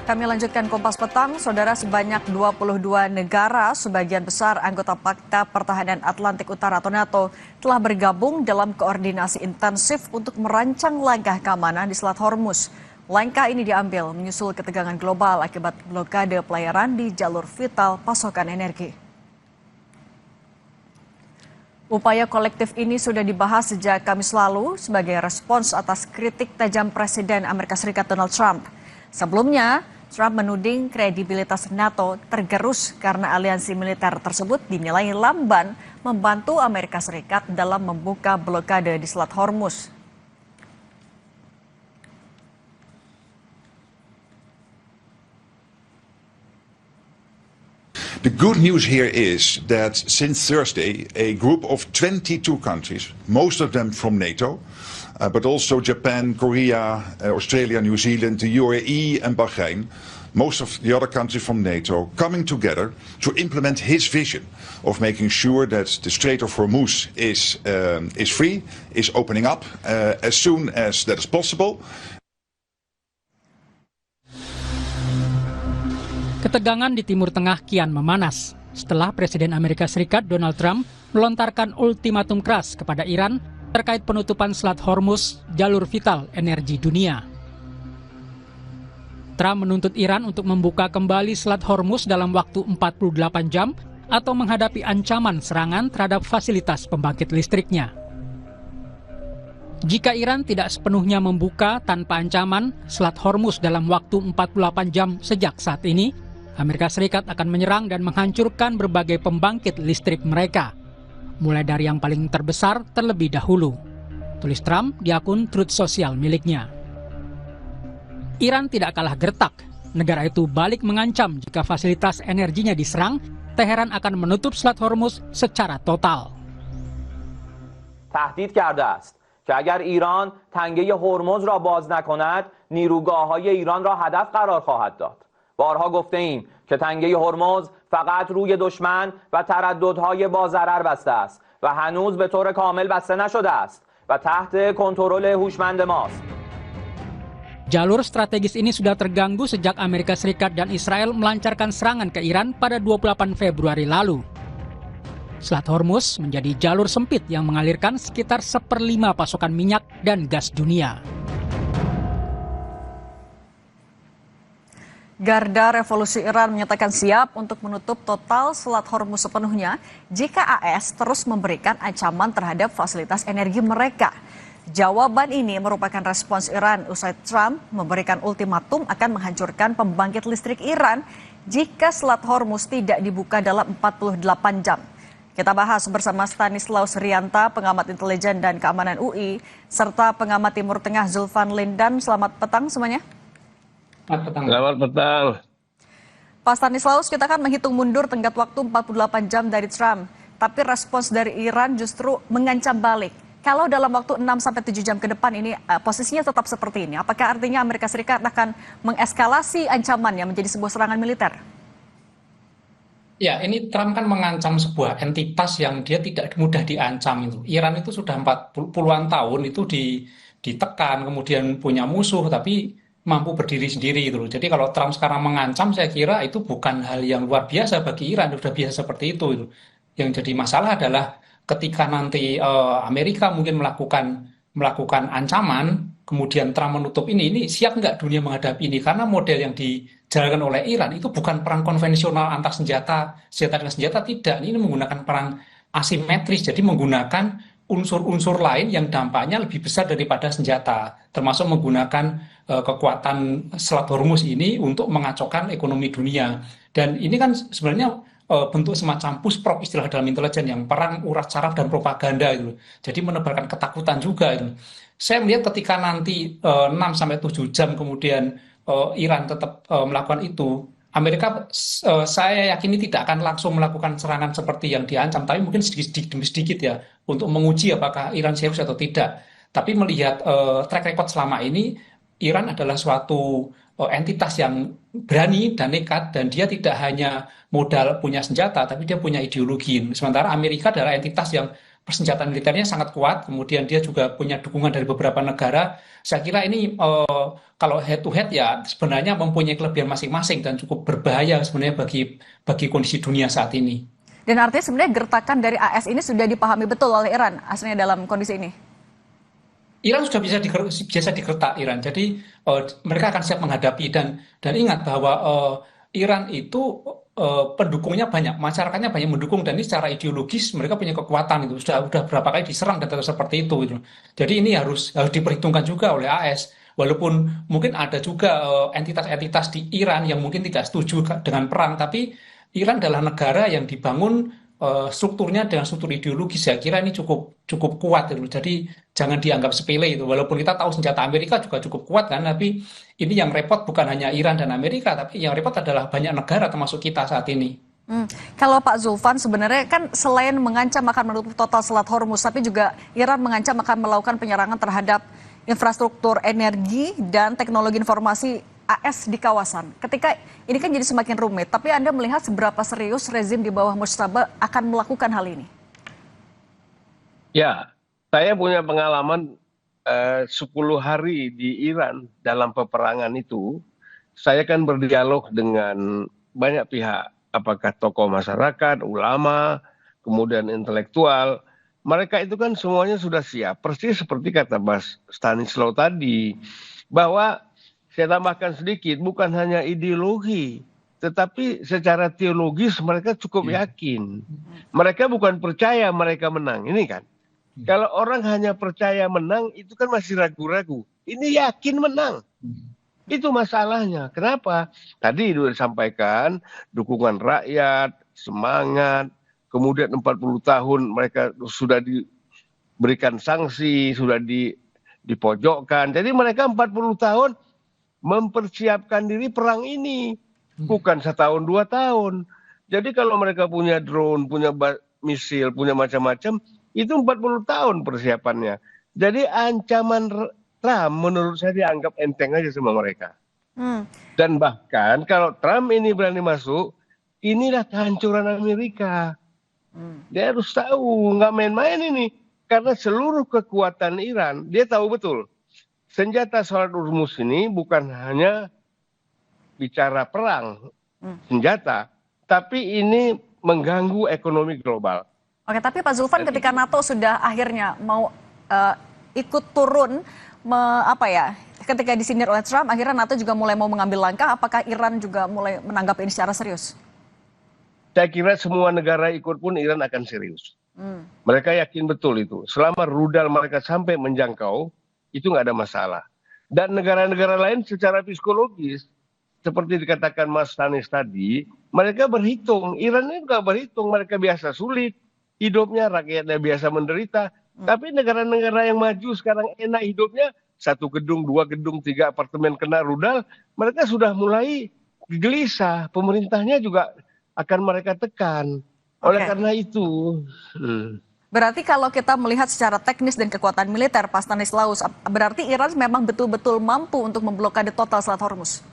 Kami lanjutkan Kompas Petang, Saudara, sebanyak 22 negara, sebagian besar anggota Pakta Pertahanan Atlantik Utara atau NATO, telah bergabung dalam koordinasi intensif untuk merancang langkah keamanan di Selat Hormuz. Langkah ini diambil menyusul ketegangan global akibat blokade pelayaran di jalur vital pasokan energi. Upaya kolektif ini sudah dibahas sejak Kamis lalu sebagai respons atas kritik tajam Presiden Amerika Serikat Donald Trump. Sebelumnya, Trump menuding kredibilitas NATO tergerus karena aliansi militer tersebut dinilai lamban membantu Amerika Serikat dalam membuka blokade di Selat Hormuz. The good news here is that since Thursday, a group of 22 countries, most of them from NATO, but also Japan, Korea, Australia, New Zealand, the UAE and Bahrain, most of the other countries from NATO, coming together to implement his vision of making sure that the Strait of Hormuz is free, is opening up as soon as that is possible. Ketegangan di Timur Tengah kian memanas setelah Presiden Amerika Serikat Donald Trump melontarkan ultimatum keras kepada Iran terkait penutupan Selat Hormuz, jalur vital energi dunia. Trump menuntut Iran untuk membuka kembali Selat Hormuz dalam waktu 48 jam atau menghadapi ancaman serangan terhadap fasilitas pembangkit listriknya. Jika Iran tidak sepenuhnya membuka tanpa ancaman Selat Hormuz dalam waktu 48 jam sejak saat ini, Amerika Serikat akan menyerang dan menghancurkan berbagai pembangkit listrik mereka, mulai dari yang paling terbesar terlebih dahulu, tulis Trump di akun Truth Social miliknya. Iran tidak kalah gertak. Negara itu balik mengancam jika fasilitas energinya diserang, Teheran akan menutup Selat Hormuz secara total. تهدید کرده است که اگر ایران تنگه هرمز را باز نکند، نیروگاه‌های ایران را هدف قرار خواهد داد. بارها گفته ایم که تنگه هرمز فقط روی دشمن و ترددهای با ضرر بسته است و هنوز به طور کامل بسته نشده است و تحت کنترل هوشمند ماست. Jalur strategis ini sudah terganggu sejak Amerika Serikat dan Israel melancarkan serangan ke Iran pada 28 Februari lalu. Selat Hormuz menjadi jalur sempit yang mengalirkan sekitar 1/5 pasokan minyak dan gas dunia. Garda Revolusi Iran menyatakan siap untuk menutup total Selat Hormuz sepenuhnya jika AS terus memberikan ancaman terhadap fasilitas energi mereka. Jawaban ini merupakan respons Iran usai Trump memberikan ultimatum akan menghancurkan pembangkit listrik Iran jika Selat Hormuz tidak dibuka dalam 48 jam. Kita bahas bersama Stanislaus Rianta, pengamat intelijen dan keamanan UI, serta pengamat Timur Tengah Zulfan Lindan. Selamat petang semuanya. Selamat petang. Pak Stanislaus, kita kan menghitung mundur tenggat waktu 48 jam dari Trump, tapi respons dari Iran justru mengancam balik. Kalau dalam waktu 6-7 jam ke depan ini posisinya tetap seperti ini, apakah artinya Amerika Serikat akan mengeskalasi ancamannya menjadi sebuah serangan militer? Ya, ini Trump kan mengancam sebuah entitas yang dia tidak mudah diancam itu. Iran itu sudah 40-an tahun itu ditekan, kemudian punya musuh, tapi mampu berdiri sendiri itu. Jadi kalau Trump sekarang mengancam, saya kira itu bukan hal yang luar biasa bagi Iran, sudah biasa seperti itu. Yang jadi masalah adalah ketika nanti Amerika mungkin melakukan ancaman, kemudian Trump menutup ini siap nggak dunia menghadapi ini? Karena model yang dijalankan oleh Iran itu bukan perang konvensional antar senjata dengan senjata, tidak. Ini menggunakan perang asimetris, jadi menggunakan unsur-unsur lain yang dampaknya lebih besar daripada senjata, termasuk menggunakan kekuatan Selat Hormuz ini untuk mengacaukan ekonomi dunia. Dan ini kan sebenarnya bentuk semacam push prop, istilah dalam intelijen, yang perang urat saraf dan propaganda itu. Jadi menebarkan ketakutan juga itu. Saya melihat ketika nanti 6-7 jam kemudian Iran tetap melakukan itu, Amerika saya yakini tidak akan langsung melakukan serangan seperti yang diancam, tapi mungkin sedikit demi sedikit ya, untuk menguji apakah Iran serius atau tidak. Tapi melihat track record selama ini, Iran adalah suatu entitas yang berani dan nekat, dan dia tidak hanya modal punya senjata, tapi dia punya ideologi. Sementara Amerika adalah entitas yang persenjataan militernya sangat kuat, kemudian dia juga punya dukungan dari beberapa negara. Saya kira ini kalau head to head ya sebenarnya mempunyai kelebihan masing-masing dan cukup berbahaya sebenarnya bagi kondisi dunia saat ini. Dan artinya sebenarnya gertakan dari AS ini sudah dipahami betul oleh Iran aslinya dalam kondisi ini? Iran sudah biasa digertak Iran, jadi mereka akan siap menghadapi dan ingat bahwa Iran itu pendukungnya banyak, masyarakatnya banyak mendukung dan ini secara ideologis mereka punya kekuatan itu sudah berapa kali diserang dan tetap seperti itu gitu. Jadi ini harus diperhitungkan juga oleh AS. Walaupun mungkin ada juga entitas-entitas di Iran yang mungkin tidak setuju dengan perang, tapi Iran adalah negara yang dibangun strukturnya dengan struktur ideologi. Saya kira ini cukup kuat gitu. Jadi jangan dianggap sepele itu. Walaupun kita tahu senjata Amerika juga cukup kuat kan, tapi ini yang repot bukan hanya Iran dan Amerika, tapi yang repot adalah banyak negara termasuk kita saat ini. Kalau Pak Zulfan sebenarnya kan selain mengancam akan menutup total Selat Hormuz, tapi juga Iran mengancam akan melakukan penyerangan terhadap infrastruktur energi dan teknologi informasi AS di kawasan. Ketika ini kan jadi semakin rumit, tapi Anda melihat seberapa serius rezim di bawah Mujtaba akan melakukan hal ini? Ya, saya punya pengalaman 10 hari di Iran dalam peperangan itu. Saya kan berdialog dengan banyak pihak, apakah tokoh masyarakat, ulama, kemudian intelektual. Mereka itu kan semuanya sudah siap, persis seperti kata Mas Stanislaw tadi, bahwa saya tambahkan sedikit, bukan hanya ideologi, tetapi secara teologis mereka cukup yakin. Mereka bukan percaya mereka menang, ini kan. Kalau orang hanya percaya menang, itu kan masih ragu-ragu. Ini yakin menang. Itu masalahnya. Kenapa? Tadi sudah disampaikan, dukungan rakyat, semangat, kemudian 40 tahun mereka sudah diberikan sanksi, sudah dipojokkan. Jadi mereka 40 tahun mempersiapkan diri perang ini. Bukan 1 tahun, 2 tahun. Jadi kalau mereka punya drone, punya misil, punya macam-macam, itu 40 tahun persiapannya. Jadi ancaman Trump menurut saya dianggap enteng aja sama mereka. Dan bahkan kalau Trump ini berani masuk, inilah kehancuran Amerika. Dia harus tahu, nggak main-main ini. Karena seluruh kekuatan Iran, dia tahu betul. Senjata Selat Hormuz ini bukan hanya bicara perang, senjata, tapi ini mengganggu ekonomi global. Oke, tapi Pak Zulfan ketika NATO sudah akhirnya mau ikut turun, ketika disindir oleh Trump, akhirnya NATO juga mulai mau mengambil langkah, apakah Iran juga mulai menanggapi ini secara serius? Saya kira semua negara ikut pun Iran akan serius. Mereka yakin betul itu. Selama rudal mereka sampai menjangkau, itu nggak ada masalah. Dan negara-negara lain secara psikologis, seperti dikatakan Mas Stanis tadi, mereka berhitung. Iran ini nggak berhitung, mereka biasa sulit hidupnya, rakyatnya biasa menderita. Tapi negara-negara yang maju sekarang enak hidupnya, 1 gedung, 2 gedung, 3 apartemen kena rudal, mereka sudah mulai gelisah. Pemerintahnya juga akan mereka tekan. Oleh karena itu. Berarti kalau kita melihat secara teknis dan kekuatan militer, Pak Stanislaus, berarti Iran memang betul-betul mampu untuk memblokade total Selat Hormuz?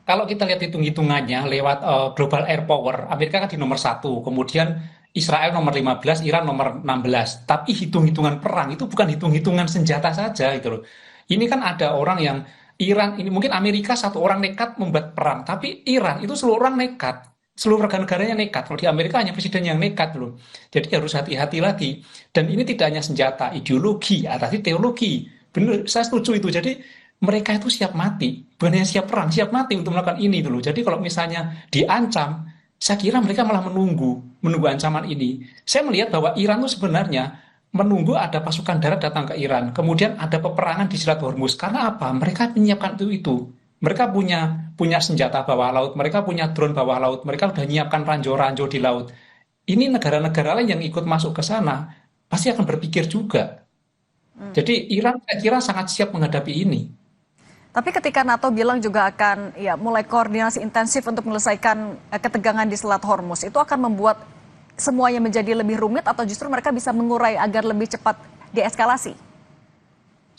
Kalau kita lihat hitung-hitungannya lewat global air power, Amerika kan di nomor 1, kemudian Israel nomor 15, Iran nomor 16. Tapi hitung-hitungan perang itu bukan hitung-hitungan senjata saja gitu loh. Ini kan ada orang yang Iran, ini mungkin Amerika 1 orang nekat membuat perang, tapi Iran itu seluruh orang nekat. Seluruh warga-negaranya nekat. Kalau di Amerika hanya presiden yang nekat loh. Jadi harus hati-hati lagi. Dan ini tidak hanya senjata, ideologi, tapi teologi. Benar, saya setuju itu. Jadi mereka itu siap mati. Bukan hanya siap perang, siap mati untuk melakukan ini dulu. Jadi kalau misalnya diancam, saya kira mereka malah menunggu ancaman ini. Saya melihat bahwa Iran itu sebenarnya menunggu ada pasukan darat datang ke Iran. Kemudian ada peperangan di Selat Hormuz. Karena apa? Mereka menyiapkan itu. Mereka punya senjata bawah laut, mereka punya drone bawah laut, mereka sudah menyiapkan ranjau-ranjau di laut. Ini negara-negara lain yang ikut masuk ke sana, pasti akan berpikir juga. Jadi Iran saya kira sangat siap menghadapi ini. Tapi ketika NATO bilang juga akan mulai koordinasi intensif untuk menyelesaikan ketegangan di Selat Hormuz, itu akan membuat semuanya menjadi lebih rumit atau justru mereka bisa mengurai agar lebih cepat deeskalasi?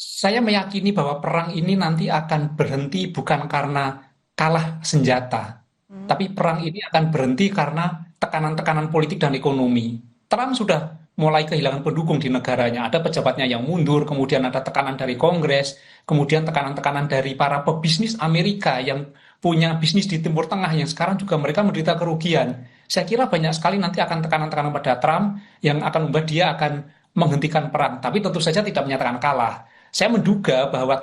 Saya meyakini bahwa perang ini nanti akan berhenti bukan karena kalah senjata, tapi perang ini akan berhenti karena tekanan-tekanan politik dan ekonomi. Trump sudah mulai kehilangan pendukung di negaranya. Ada pejabatnya yang mundur, kemudian ada tekanan dari Kongres, kemudian tekanan-tekanan dari para pebisnis Amerika yang punya bisnis di Timur Tengah yang sekarang juga mereka menderita kerugian. Saya kira banyak sekali nanti akan tekanan-tekanan pada Trump yang akan membuat dia akan menghentikan perang, tapi tentu saja tidak menyatakan kalah. Saya menduga bahwa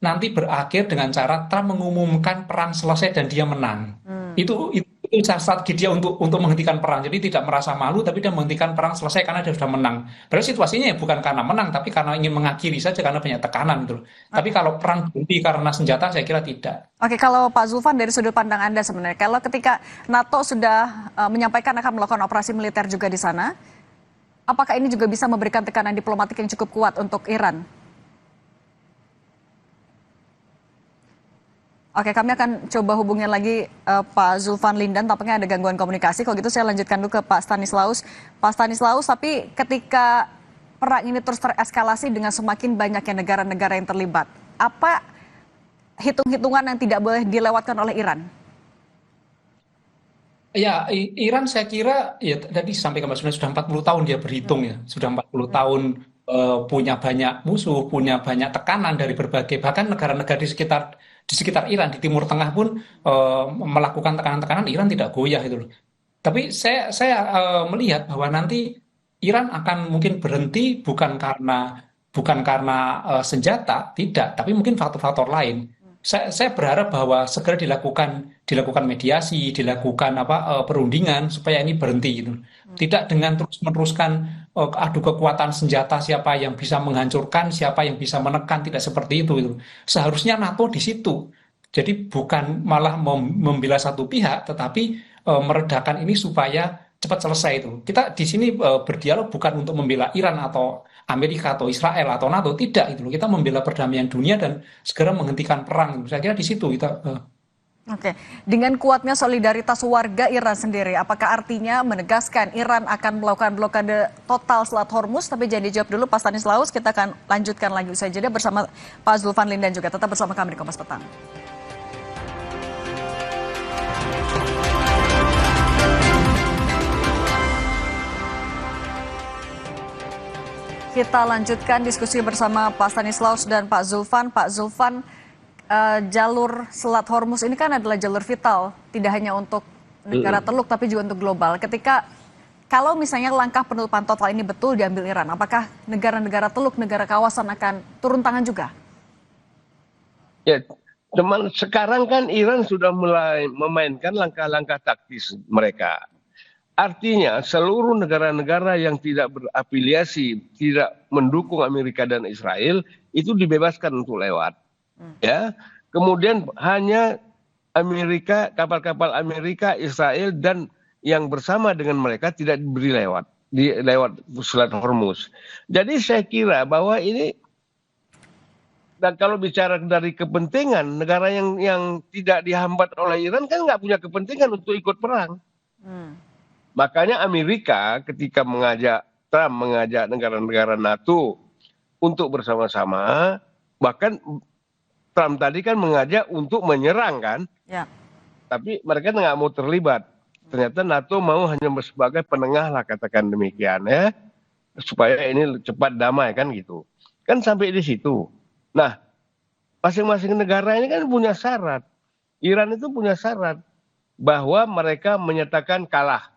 nanti berakhir dengan cara Trump mengumumkan perang selesai dan dia menang. Itu strategi dia untuk menghentikan perang. Jadi tidak merasa malu, tapi dia menghentikan perang selesai karena dia sudah menang. Padahal situasinya ya bukan karena menang, tapi karena ingin mengakhiri saja karena banyak tekanan gitu. Tapi kalau perang berhenti karena senjata, saya kira tidak. Oke, kalau Pak Zulfan dari sudut pandang Anda sebenarnya, kalau ketika NATO sudah menyampaikan akan melakukan operasi militer juga di sana, apakah ini juga bisa memberikan tekanan diplomatik yang cukup kuat untuk Iran? Oke, kami akan coba hubungin lagi Pak Zulfan Lindan, tampaknya ada gangguan komunikasi. Kalau gitu saya lanjutkan dulu ke Pak Stanislaus. Pak Stanislaus, tapi ketika perang ini terus tereskalasi dengan semakin banyaknya negara-negara yang terlibat, apa hitung-hitungan yang tidak boleh dilewatkan oleh Iran? Ya, Iran saya kira, ya tadi sampaikan Mas Bunda, sudah 40 tahun dia berhitung ya. Sudah 40 tahun punya banyak musuh, punya banyak tekanan dari berbagai, bahkan negara-negara di sekitar Iran, di Timur Tengah pun melakukan tekanan-tekanan, Iran tidak goyah itu loh. Tapi saya melihat bahwa nanti Iran akan mungkin berhenti bukan karena senjata, tidak, tapi mungkin faktor-faktor lain. Saya berharap bahwa segera dilakukan mediasi, dilakukan perundingan supaya ini berhenti gitu. Tidak dengan terus meneruskan adu kekuatan senjata, siapa yang bisa menghancurkan, siapa yang bisa menekan, tidak seperti itu gitu. Seharusnya NATO di situ. Jadi bukan malah membela satu pihak, tetapi meredakan ini supaya cepat selesai itu. Kita di sini berdialog bukan untuk membela Iran atau Amerika atau Israel atau NATO, tidak itu. Kita membela perdamaian dunia dan segera menghentikan perang. Saya kira di situ kita. Oke, dengan kuatnya solidaritas warga Iran sendiri, apakah artinya menegaskan Iran akan melakukan blokade total Selat Hormuz? Tapi jangan dijawab dulu, Pak Stanislaus. Kita akan lanjutkan lagi usai jeda bersama Pak Zulfan Lindan juga. Tetap bersama kami di Kompas Petang. Kita lanjutkan diskusi bersama Pak Stanislaus dan Pak Zulfan. Pak Zulfan, jalur Selat Hormuz ini kan adalah jalur vital, tidak hanya untuk negara Teluk tapi juga untuk global. Kalau misalnya langkah penutupan total ini betul diambil Iran, apakah negara-negara Teluk, negara kawasan akan turun tangan juga? Ya, teman, sekarang kan Iran sudah mulai memainkan langkah-langkah taktis mereka. Artinya seluruh negara-negara yang tidak berafiliasi, tidak mendukung Amerika dan Israel itu dibebaskan untuk lewat. Ya, kemudian hanya Amerika, kapal-kapal Amerika, Israel dan yang bersama dengan mereka tidak diberi lewat Selat Hormuz. Jadi saya kira bahwa ini, dan kalau bicara dari kepentingan negara yang tidak dihambat oleh Iran kan nggak punya kepentingan untuk ikut perang. Makanya Amerika ketika Trump mengajak negara-negara NATO untuk bersama-sama, bahkan Trump tadi kan mengajak untuk menyerang kan, Ya. tapi mereka nggak mau terlibat. Ternyata NATO mau hanya sebagai penengah lah, katakan demikian ya, supaya ini cepat damai kan gitu. Kan sampai di situ. Nah, masing-masing negara ini kan punya syarat. Iran itu punya syarat bahwa mereka menyatakan kalah.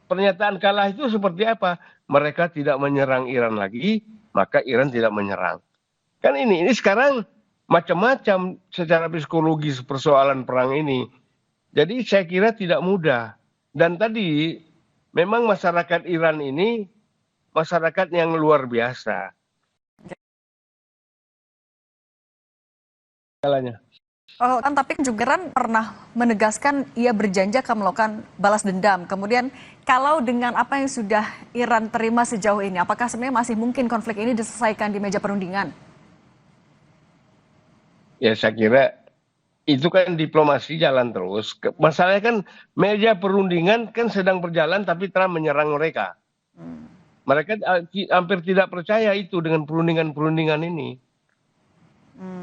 Pernyataan kalah itu seperti apa? Mereka tidak menyerang Iran lagi, maka Iran tidak menyerang. Kan ini sekarang macam-macam secara psikologis persoalan perang ini. Jadi saya kira tidak mudah. Dan tadi memang masyarakat Iran ini masyarakat yang luar biasa. Oh, kan tapi juga Iran pernah menegaskan ia berjanji akan melakukan balas dendam. Kemudian kalau dengan apa yang sudah Iran terima sejauh ini, apakah sebenarnya masih mungkin konflik ini diselesaikan di meja perundingan? Ya saya kira itu kan diplomasi jalan terus. Masalahnya kan meja perundingan kan sedang berjalan tapi Trump menyerang mereka. Mereka hampir tidak percaya itu dengan perundingan-perundingan ini.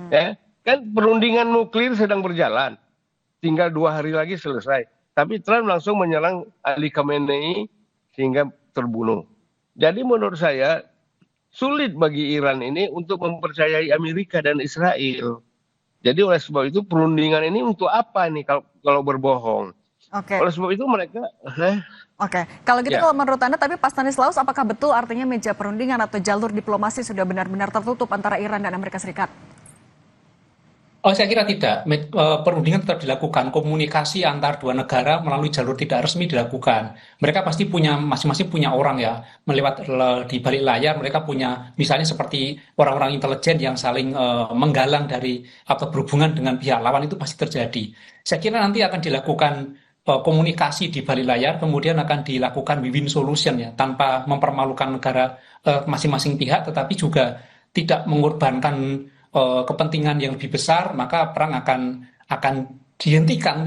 Ya. Kan perundingan nuklir sedang berjalan, tinggal 2 hari lagi selesai. Tapi Trump langsung menyerang Ali Khamenei sehingga terbunuh. Jadi menurut saya sulit bagi Iran ini untuk mempercayai Amerika dan Israel. Jadi oleh sebab itu perundingan ini untuk apa nih kalau berbohong? Oke, Oleh sebab itu mereka, oke. Kalau gitu, ya. kalau menurut Anda, tapi Pak Stanislaus, apakah betul artinya meja perundingan atau jalur diplomasi sudah benar-benar tertutup antara Iran dan Amerika Serikat? Oh, saya kira tidak. Perundingan tetap dilakukan. Komunikasi antar dua negara melalui jalur tidak resmi dilakukan. Mereka pasti punya masing-masing punya orang ya di balik layar. Mereka punya misalnya seperti orang-orang intelijen yang saling menggalang dari atau berhubungan dengan pihak lawan itu pasti terjadi. Saya kira nanti akan dilakukan komunikasi di balik layar, kemudian akan dilakukan win-win solution ya tanpa mempermalukan negara masing-masing pihak, tetapi juga tidak mengorbankan kepentingan yang lebih besar, maka perang akan dihentikan,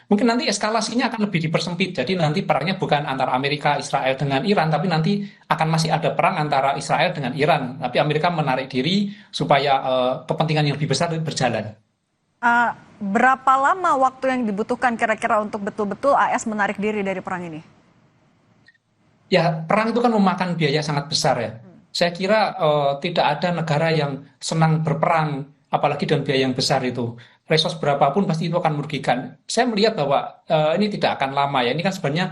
mungkin nanti eskalasinya akan lebih dipersempit. Jadi nanti perangnya bukan antara Amerika, Israel dengan Iran, tapi nanti akan masih ada perang antara Israel dengan Iran. Tapi Amerika menarik diri supaya kepentingan yang lebih besar berjalan. Berapa lama waktu yang dibutuhkan kira-kira untuk betul-betul AS menarik diri dari perang ini? Ya, perang itu kan memakan biaya sangat besar ya. Saya kira tidak ada negara yang senang berperang, apalagi dengan biaya yang besar itu. Resource berapapun pasti itu akan merugikan. Saya melihat bahwa ini tidak akan lama ya. Ini kan sebenarnya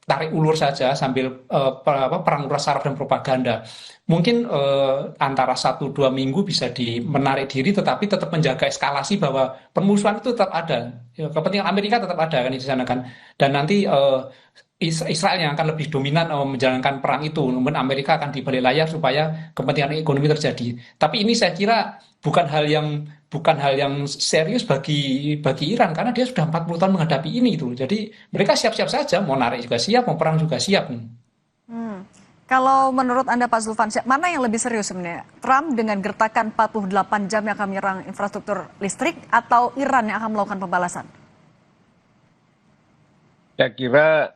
tarik ulur saja sambil perang uras saraf dan propaganda. Mungkin antara 1-2 minggu bisa menarik diri, tetapi tetap menjaga eskalasi bahwa permusuhan itu tetap ada. Ya, kepentingan Amerika tetap ada kan di sana kan. Dan nanti Israel yang akan lebih dominan menjalankan perang itu, namun Amerika akan di balik layar supaya kepentingan ekonomi terjadi. Tapi ini saya kira bukan hal yang serius bagi Iran karena dia sudah 40 tahun menghadapi ini itu. Jadi mereka siap-siap saja, mau narik juga siap, mau perang juga siap. Kalau menurut Anda Pak Zulfan, mana yang lebih serius sebenarnya? Trump dengan gertakan 48 jam yang akan menyerang infrastruktur listrik atau Iran yang akan melakukan pembalasan? Saya kira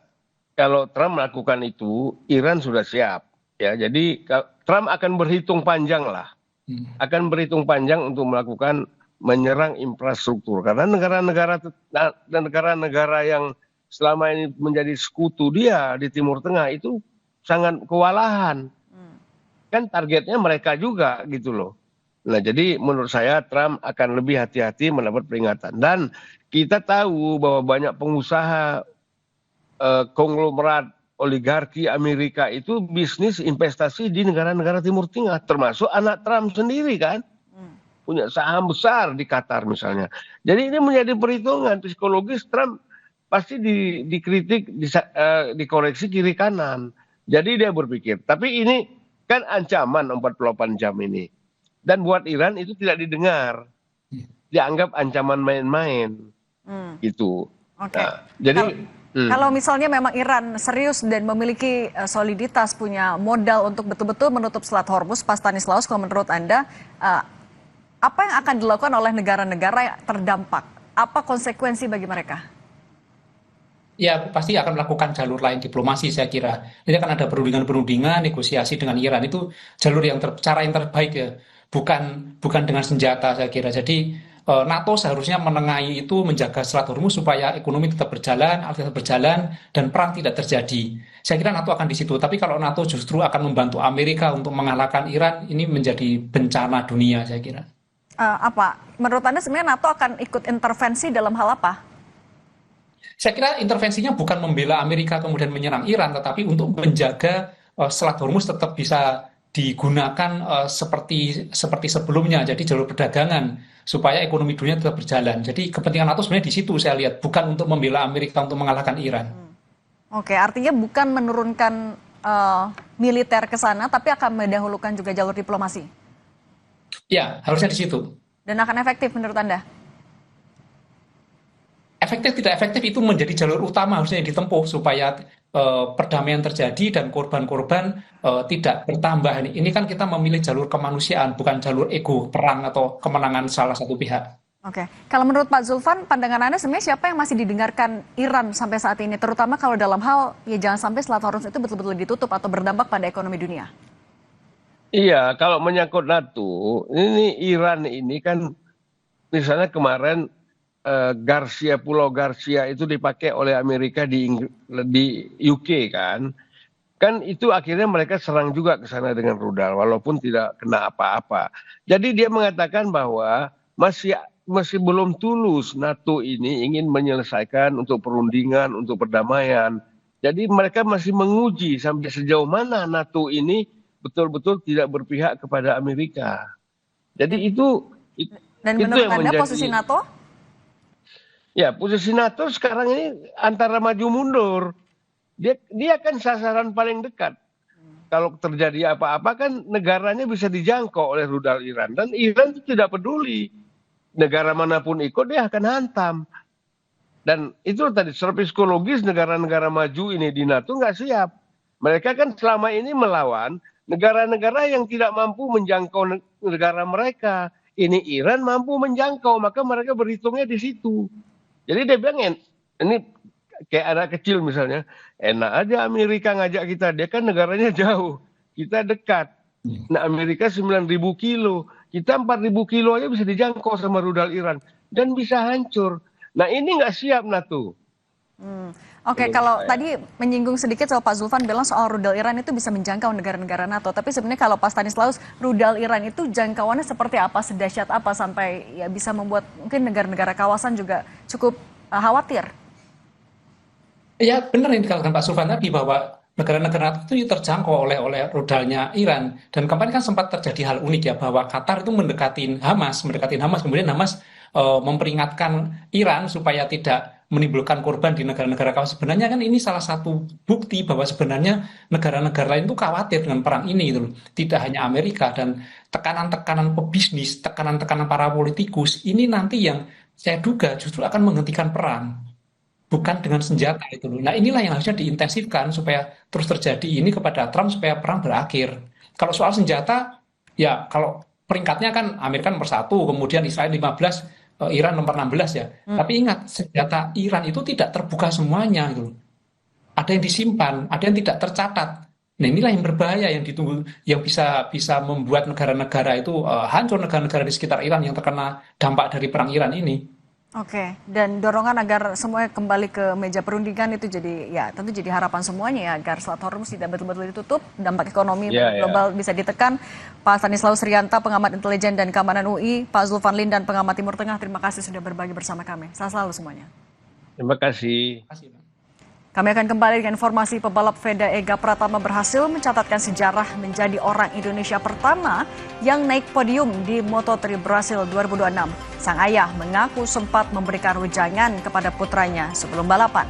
kalau Trump melakukan itu, Iran sudah siap. Ya, jadi Trump akan berhitung panjang lah, akan berhitung panjang untuk menyerang infrastruktur. Karena negara-negara yang selama ini menjadi sekutu dia di Timur Tengah itu sangat kewalahan. Kan targetnya mereka juga gitu loh. Nah, jadi menurut saya Trump akan lebih hati-hati mendapat peringatan. Dan kita tahu bahwa banyak pengusaha konglomerat oligarki Amerika itu bisnis investasi di negara-negara Timur Tengah, termasuk anak Trump sendiri kan, punya saham besar di Qatar misalnya. Jadi ini menjadi perhitungan psikologis. Trump pasti dikritik, dikoreksi kiri kanan. Jadi dia berpikir, tapi ini kan ancaman 48 jam ini, dan buat Iran itu tidak didengar, dianggap ancaman main-main, gitu. Oke. Nah, jadi kalau misalnya memang Iran serius dan memiliki soliditas, punya modal untuk betul-betul menutup Selat Hormuz, Pak Stanislaus, kalau menurut Anda, apa yang akan dilakukan oleh negara-negara yang terdampak? Apa konsekuensi bagi mereka? Ya, pasti akan melakukan jalur lain diplomasi saya kira. Ini akan ada perundingan-perundingan, negosiasi dengan Iran. Itu jalur cara yang terbaik ya. Bukan dengan senjata saya kira. Jadi NATO seharusnya menengahi itu, menjaga Selat Hormuz supaya ekonomi tetap berjalan, dan perang tidak terjadi. Saya kira NATO akan di situ. Tapi kalau NATO justru akan membantu Amerika untuk mengalahkan Iran, ini menjadi bencana dunia saya kira. Apa? Menurut Anda sebenarnya NATO akan ikut intervensi dalam hal apa? Saya kira intervensinya bukan membela Amerika kemudian menyerang Iran, tetapi untuk menjaga Selat Hormuz tetap bisa digunakan seperti sebelumnya, jadi jalur perdagangan supaya ekonomi dunia tetap berjalan. Jadi kepentingan NATO sebenarnya di situ saya lihat, bukan untuk membela Amerika untuk mengalahkan Iran. Oke, artinya bukan menurunkan militer ke sana, tapi akan mendahulukan juga jalur diplomasi. Ya, harusnya di situ. Dan akan efektif menurut Anda? Efektif tidak efektif itu menjadi jalur utama harusnya yang ditempuh supaya perdamaian terjadi dan korban-korban tidak bertambah. Ini kan kita memilih jalur kemanusiaan, bukan jalur ego, perang atau kemenangan salah satu pihak. Oke, kalau menurut Pak Zulfan, pandangan Anda sebenarnya siapa yang masih didengarkan Iran sampai saat ini? Terutama kalau dalam hal, ya jangan sampai Selat Hormuz itu betul-betul ditutup atau berdampak pada ekonomi dunia. Iya, kalau menyangkut NATO, ini Iran ini kan misalnya kemarin Pulau Garcia itu dipakai oleh Amerika di UK kan. Kan itu akhirnya mereka serang juga ke sana dengan rudal walaupun tidak kena apa-apa. Jadi dia mengatakan bahwa masih belum tulus NATO ini ingin menyelesaikan untuk perundingan, untuk perdamaian. Jadi mereka masih menguji sampai sejauh mana NATO ini betul-betul tidak berpihak kepada Amerika. Jadi Dan itu menurut yang Anda menjadi posisi NATO? ya posisi NATO sekarang ini antara maju mundur. Dia kan sasaran paling dekat. Kalau terjadi apa-apa kan negaranya bisa dijangkau oleh rudal Iran. Dan Iran itu tidak peduli. Negara manapun ikut dia akan hantam. Dan itu tadi secara psikologis negara-negara maju ini di NATO nggak siap. Mereka kan selama ini melawan negara-negara yang tidak mampu menjangkau negara mereka. Ini Iran mampu menjangkau, maka mereka berhitungnya di situ. Jadi dia bilang ini kayak anak kecil misalnya, enak aja Amerika ngajak kita, dia kan negaranya jauh, kita dekat. Nah Amerika 9.000 kilo, kita 4.000 kilo aja bisa dijangkau sama rudal Iran dan bisa hancur. Nah ini nggak siap NATO. Oke, kalau tadi menyinggung sedikit soal Pak Zulfan bilang soal rudal Iran itu bisa menjangkau negara-negara NATO. Tapi sebenarnya kalau Pak Stanislaus, rudal Iran itu jangkauannya seperti apa, sedahsyat apa sampai ya bisa membuat mungkin negara-negara kawasan juga cukup khawatir? Ya benar yang dikatakan Pak Zulfan tadi bahwa negara-negara itu terjangkau oleh rudalnya Iran. Dan kemarin kan sempat terjadi hal unik ya bahwa Qatar itu mendekatin Hamas, kemudian Hamas memperingatkan Iran supaya tidak menimbulkan korban di negara-negara kawasan. Sebenarnya kan ini salah satu bukti bahwa sebenarnya negara-negara lain itu khawatir dengan perang ini gitu loh. Tidak hanya Amerika, dan tekanan-tekanan pebisnis, tekanan-tekanan para politikus ini nanti yang saya duga justru akan menghentikan perang. Bukan dengan senjata itu loh. Nah inilah yang harusnya diintensifkan supaya terus terjadi ini kepada Trump supaya perang berakhir. Kalau soal senjata, ya kalau peringkatnya kan Amerika nomor 1, kemudian Israel 15, Iran nomor 16 ya. Tapi ingat, senjata Iran itu tidak terbuka semuanya gitu loh. Ada yang disimpan, ada yang tidak tercatat. Nah inilah yang berbahaya, yang ditunggu, yang bisa membuat negara-negara itu hancur, negara-negara di sekitar Iran yang terkena dampak dari perang Iran ini. Oke, dan dorongan agar semuanya kembali ke meja perundingan itu jadi ya tentu jadi harapan semuanya ya agar Selat Hormuz tidak betul-betul ditutup, dampak ekonomi global bisa ditekan. Pak Stanislaus Rianta, pengamat intelijen dan keamanan UI, Pak Zulfan Lindan, pengamat Timur Tengah, terima kasih sudah berbagi bersama kami. Sehat selalu semuanya. Terima kasih. Kami akan kembali dengan informasi pebalap Veda Ega Pratama berhasil mencatatkan sejarah menjadi orang Indonesia pertama yang naik podium di Moto3 Brasil 2026. Sang ayah mengaku sempat memberikan wejangan kepada putranya sebelum balapan.